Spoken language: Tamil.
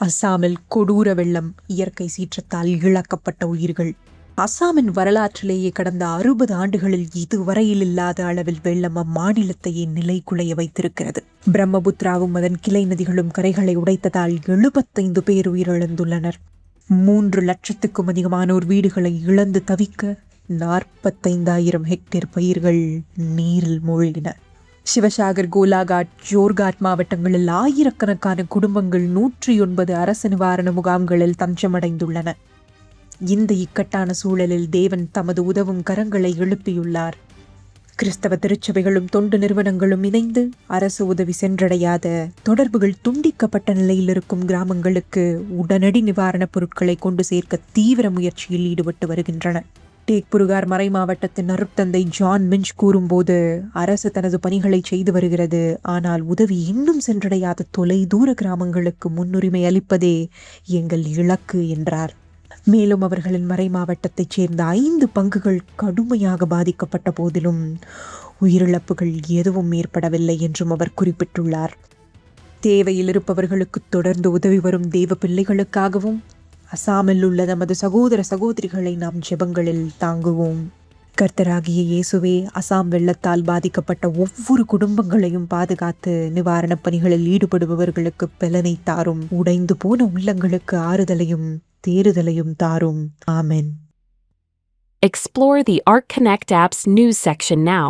அஸ்ஸாமில் கொடூர வெள்ளம், இயற்கை சீற்றத்தால் இழக்கப்பட்ட உயிர்கள். அஸ்ஸாமின் வரலாற்றிலேயே கடந்த 60 ஆண்டுகளில் இதுவரையில் இல்லாத அளவில் வெள்ளம் அம்மாநிலத்தையே நிலைகுலைய வைத்திருக்கிறது. பிரம்மபுத்திராவும் அதன் கிளை நதிகளும் கரைகளை உடைத்ததால் 75 பேர் உயிரிழந்துள்ளனர். 3 லட்சத்துக்கும் அதிகமானோர் வீடுகளை இழந்து தவிக்க 45,000 ஹெக்டேர் பயிர்கள் நீரில் மூழ்கின. சிவசாகர், கோலாகாட், ஜோர்காட் மாவட்டங்களில் ஆயிரக்கணக்கான குடும்பங்கள் 109 அரசு நிவாரண முகாம்களில் தஞ்சமடைந்துள்ளன. இந்த இக்கட்டான சூழலில் தேவன் தமது உதவும் கரங்களை எழுப்பியுள்ளார். கிறிஸ்தவ திருச்சபைகளும் தொண்டு நிறுவனங்களும் இணைந்து அரசு உதவி சென்றடையாத, தொடர்புகள் துண்டிக்கப்பட்ட நிலையில் இருக்கும் கிராமங்களுக்கு உடனடி நிவாரணப் பொருட்களை கொண்டு சேர்க்க தீவிர முயற்சியில் ஈடுபட்டு வருகின்றன. டேக்புருகார் மறை மாவட்டத்தின் அருட்தந்தை ஜான் மிஞ்ச் கூறும்போது, அரசு தனது பணிகளை செய்து வருகிறது, ஆனால் உதவி இன்னும் சென்றடையாத தொலைதூர கிராமங்களுக்கு முன்னுரிமை அளிப்பதே எங்கள் இலக்கு என்றார். மேலும் அவர்களின் மறை மாவட்டத்தைச் சேர்ந்த 5 பங்குகள் கடுமையாக பாதிக்கப்பட்ட போதிலும் உயிரிழப்புகள் எதுவும் ஏற்படவில்லை என்றும் அவர் குறிப்பிட்டுள்ளார். தேவையில் இருப்பவர்களுக்கு தொடர்ந்து உதவி வரும் தேவ பிள்ளைகளுக்காகவும் அஸ்ஸாமில் உள்ள நமது சகோதர சகோதரிகளை நாம் ஜெபங்களில் தாங்குவோம். கர்த்தராகிய இயேசுவே, அஸ்ஸாம் வெள்ளத்தால் பாதிக்கப்பட்ட ஒவ்வொரு குடும்பங்களையும் பாதுகாத்து நிவாரணப் பணிகளில் ஈடுபடுபவர்களுக்கு பலனை தாரும். உடைந்து போன உள்ளங்களுக்கு ஆறுதலையும் தேறுதலையும் தாரும். ஆமென். Explore the ArtConnect app's news section now.